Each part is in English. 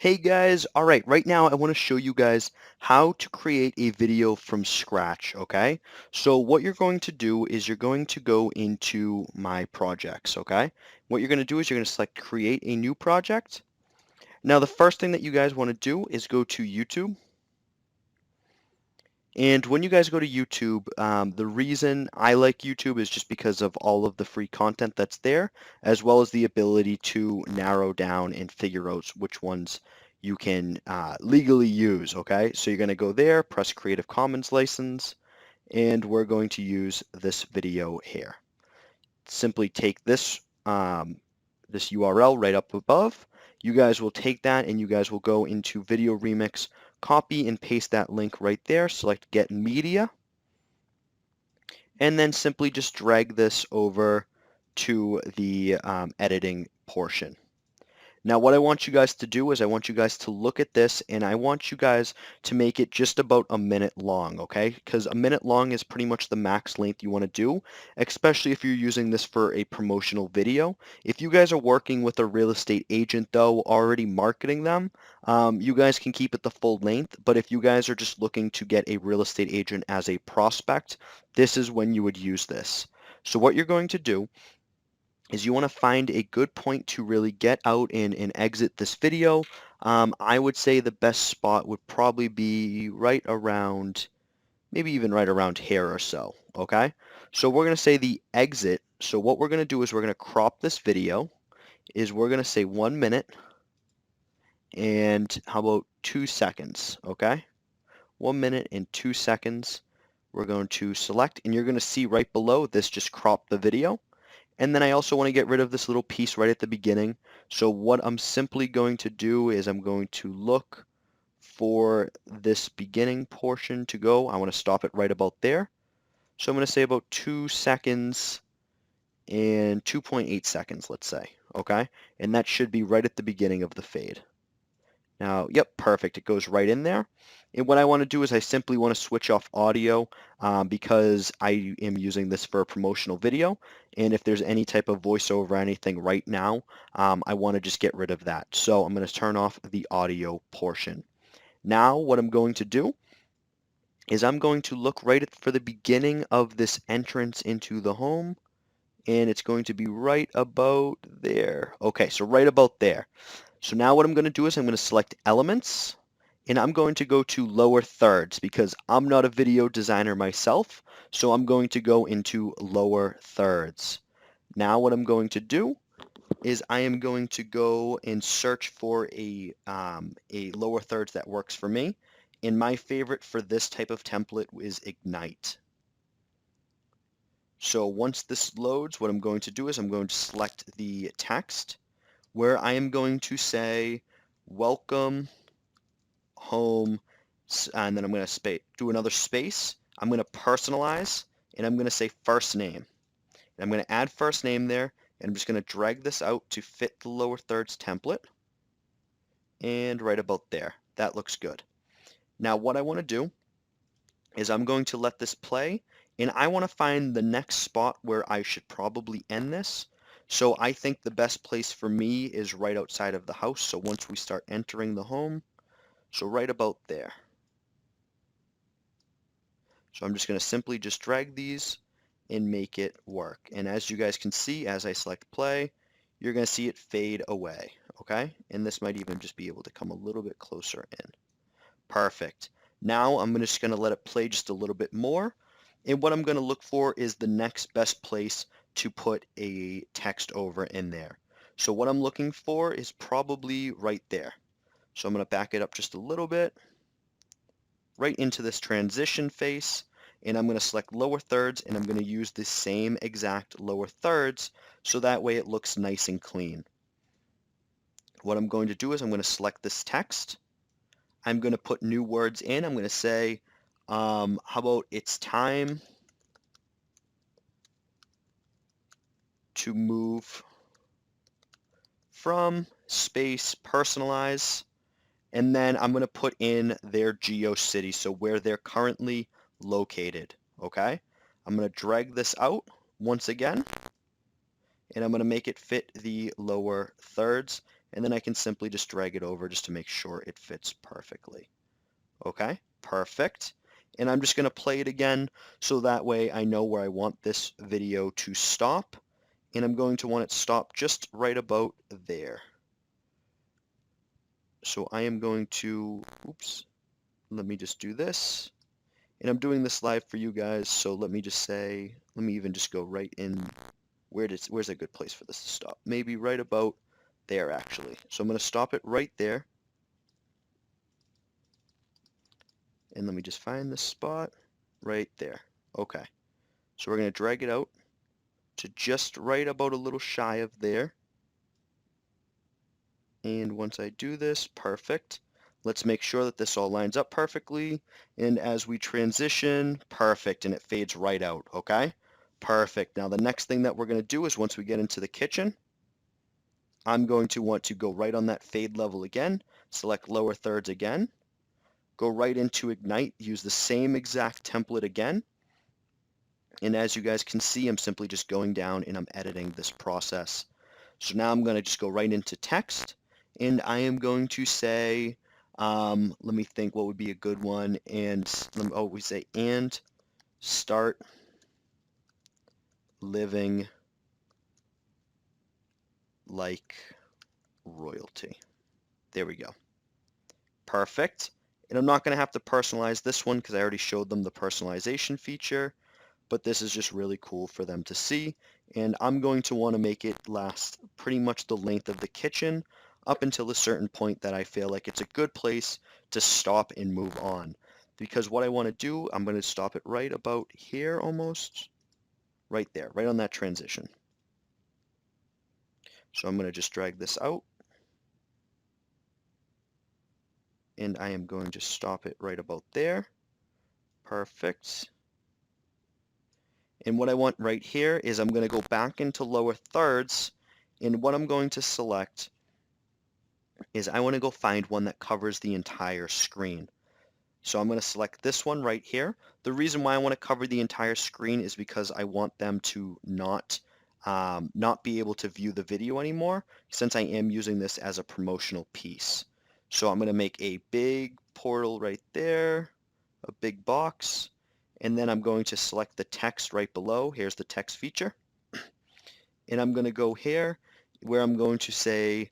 Hey guys, alright, right now I want to show you guys how to create a video from scratch, okay? So what you're going to do is you're going to go into My Projects, okay? What you're going to do is you're going to select Create a New Project. Now the first thing that you guys want to do is go to YouTube. And when you guys go to YouTube, the reason I like YouTube is just because of all of the free content that's there, as well as the ability to narrow down and figure out which ones you can legally use, okay? So you're going to go there, press Creative Commons license, and we're going to use this video here. Simply take this URL right up above. You guys will take that and you guys will go into VideoRemix, copy and paste that link right there, select Get Media, and then simply just drag this over to the editing portion. Now what I want you guys to do is I want you guys to look at this and I want you guys to make it just about a minute long, okay? Because a minute long is pretty much the max length you want to do, especially if you're using this for a promotional video. If you guys are working with a real estate agent though, already marketing them, you guys can keep it the full length, but if you guys are just looking to get a real estate agent as a prospect, this is when you would use this. So what you're going to do is you want to find a good point to really get out and exit this video. I would say the best spot would probably be right around, maybe even right around here or so, okay? So we're going to say the exit. So what we're going to do is we're going to crop this video, is we're going to say 1 minute and how about 2 seconds, okay? 1 minute and 2 seconds. We're going to select, and you're going to see right below this just crop the video. And then I also want to get rid of this little piece right at the beginning. So what I'm simply going to do is I'm going to look for this beginning portion to go. I want to stop it right about there. So I'm going to say about 2 seconds and 2.8 seconds, let's say. Okay? And that should be right at the beginning of the fade. Now, yep, perfect. It goes right in there. And what I want to do is I simply want to switch off audio because I am using this for a promotional video. And if there's any type of voiceover or anything right now, I want to just get rid of that. So I'm going to turn off the audio portion. Now what I'm going to do is I'm going to look for the beginning of this entrance into the home. And it's going to be right about there. Okay, so right about there. So now what I'm going to do is I'm going to select Elements, and I'm going to go to Lower Thirds because I'm not a video designer myself, so I'm going to go into Lower Thirds. Now what I'm going to do is I am going to go and search for a Lower Thirds that works for me, and my favorite for this type of template is Ignite. So once this loads, what I'm going to do is I'm going to select the text, where I am going to say welcome home, and then I'm going to do another space. I'm going to personalize, and I'm going to say first name. And I'm going to add first name there, and I'm just going to drag this out to fit the lower thirds template. And right about there. That looks good. Now what I want to do is I'm going to let this play, and I want to find the next spot where I should probably end this. So I think the best place for me is right outside of the house. So once we start entering the home, so right about there. So I'm just going to simply just drag these and make it work. And as you guys can see, as I select play, you're going to see it fade away, okay? And this might even just be able to come a little bit closer in. Perfect. Now I'm just going to let it play just a little bit more. And what I'm going to look for is the next best place to put a text over in there. So what I'm looking for is probably right there. So I'm going to back it up just a little bit, right into this transition face, and I'm going to select lower thirds, and I'm going to use the same exact lower thirds so that way it looks nice and clean. What I'm going to do is I'm going to select this text. I'm going to put new words in. I'm going to say, how about it's time to move from space personalize, and then I'm going to put in their GeoCity, so where they're currently located, okay? I'm going to drag this out once again, and I'm going to make it fit the lower thirds, and then I can simply just drag it over just to make sure it fits perfectly. Okay, perfect. And I'm just going to play it again so that way I know where I want this video to stop, and I'm going to want it stopped just right about there. So I am going to, oops, let me just do this. And I'm doing this live for you guys, so let me just say, let me even just go right in, where's a good place for this to stop? Maybe right about there, actually. So I'm going to stop it right there. And let me just find this spot right there. Okay. So we're going to drag it out to just right about a little shy of there. And once I do this, perfect. Let's make sure that this all lines up perfectly. And as we transition, perfect, and it fades right out, okay? Perfect. Now the next thing that we're going to do is once we get into the kitchen, I'm going to want to go right on that fade level again, select lower thirds again, go right into Ignite, use the same exact template again. And as you guys can see, I'm simply just going down and I'm editing this process. So now I'm going to just go right into text, and I am going to say, let me think what would be a good one, and we say, and start living like royalty. There we go. Perfect. And I'm not going to have to personalize this one because I already showed them the personalization feature, but this is just really cool for them to see. And I'm going to want to make it last pretty much the length of the kitchen up until a certain point that I feel like it's a good place to stop and move on. Because what I want to do, I'm going to stop it right about here almost, right there, right on that transition. So I'm going to just drag this out. And I am going to stop it right about there. Perfect. And what I want right here is I'm going to go back into lower thirds, and what I'm going to select is I want to go find one that covers the entire screen. So I'm going to select this one right here. The reason why I want to cover the entire screen is because I want them to not be able to view the video anymore, since I am using this as a promotional piece. So I'm going to make a big portal right there, a big box, and then I'm going to select the text right below. Here's the text feature. And I'm going to go here where I'm going to say,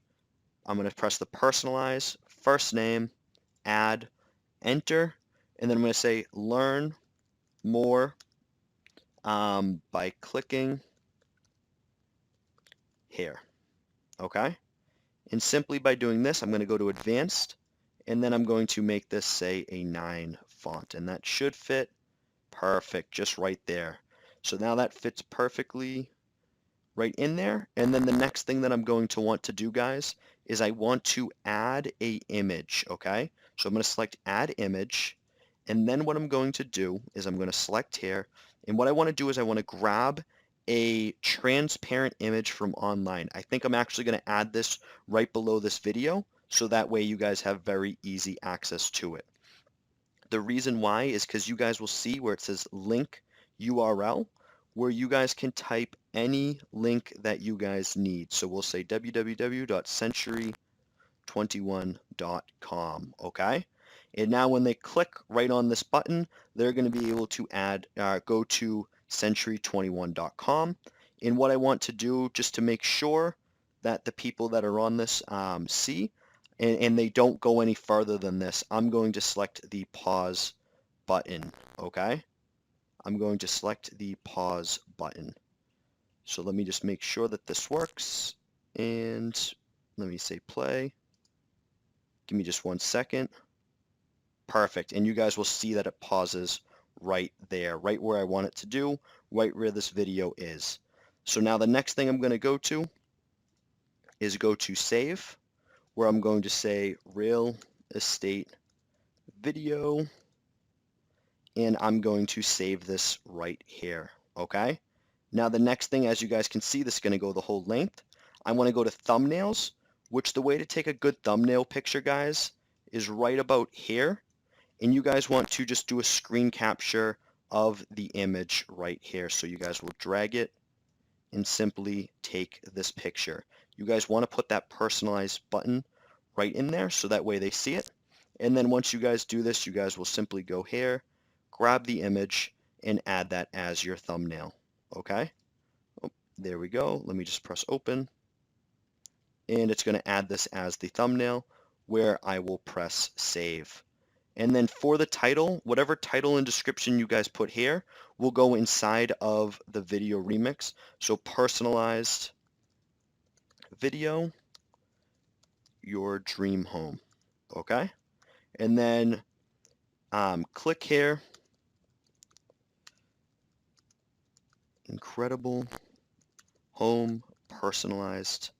I'm going to press the personalize, first name, add, enter, and then I'm going to say learn more by clicking here. Okay? And simply by doing this, I'm going to go to advanced, and then I'm going to make this say a 9 font, and that should fit perfect just right there. So now that fits perfectly right in there. And then the next thing that I'm going to want to do, guys, is I want to add a image, okay? So I'm going to select add image, and then what I'm going to do is I'm going to select here, and what I want to do is I want to grab a transparent image from online. I think I'm actually going to add this right below this video, so that way you guys have very easy access to it. The reason why is because you guys will see where it says link URL, where you guys can type any link that you guys need. So we'll say www.century21.com, okay? And now when they click right on this button, they're going to be able to go to century21.com. And what I want to do, just to make sure that the people that are on this see, and they don't go any further than this, I'm going to select the pause button, okay? I'm going to select the pause button. So let me just make sure that this works, and let me say play. Give me just 1 second. Perfect, and you guys will see that it pauses right there, right where I want it to do, right where this video is. So now the next thing I'm going to go to is go to save, where I'm going to say real estate video, and I'm going to save this right here, okay? Now the next thing, as you guys can see, this is going to go the whole length. I want to go to thumbnails, which the way to take a good thumbnail picture, guys, is right about here, and you guys want to just do a screen capture of the image right here. So you guys will drag it and simply take this picture. You guys want to put that personalized button right in there so that way they see it. And then once you guys do this, you guys will simply go here, grab the image, and add that as your thumbnail. Okay? Oh, there we go. Let me just press open. And it's going to add this as the thumbnail where I will press save. And then for the title, whatever title and description you guys put here will go inside of the video remix. So personalized video, your dream home. Okay? And then click here. Incredible home personalized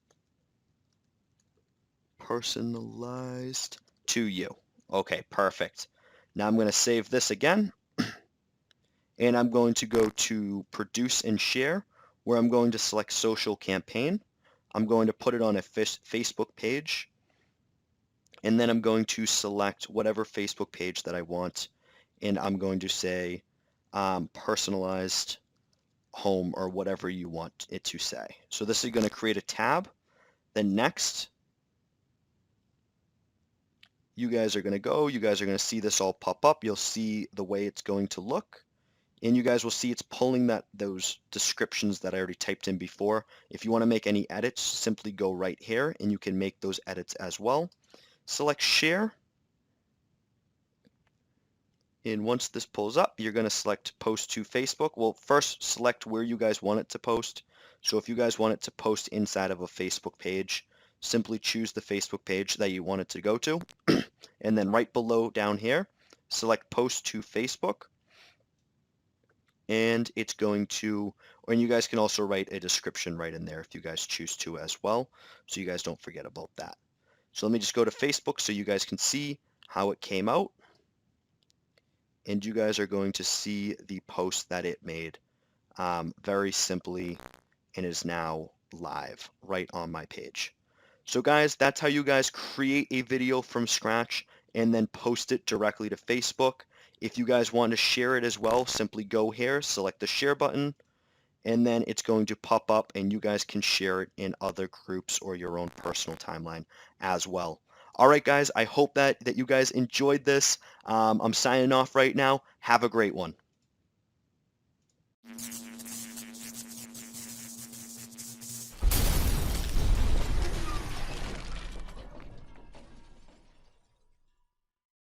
to you. Okay, perfect. Now I'm going to save this again, and I'm going to go to produce and share, where I'm going to select social campaign. I'm going to put it on a Facebook page, and then I'm going to select whatever Facebook page that I want, and I'm going to say personalized home or whatever you want it to say. So this is going to create a tab. Then next, you guys are going to see this all pop up. You'll see the way it's going to look. And you guys will see it's pulling those descriptions that I already typed in before. If you want to make any edits, simply go right here and you can make those edits as well. Select share. And once this pulls up, you're going to select post to Facebook. Well, first select where you guys want it to post. So if you guys want it to post inside of a Facebook page, simply choose the Facebook page that you want it to go to. And then right below down here, select post to Facebook. And it's going to, and you guys can also write a description right in there if you guys choose to as well, so you guys don't forget about that. So let me just go to Facebook so you guys can see how it came out. And you guys are going to see the post that it made very simply, and is now live right on my page. So guys, that's how you guys create a video from scratch and then post it directly to Facebook. If you guys want to share it as well, simply go here, select the share button, and then it's going to pop up and you guys can share it in other groups or your own personal timeline as well. All right, guys, I hope that you guys enjoyed this. I'm signing off right now. Have a great one.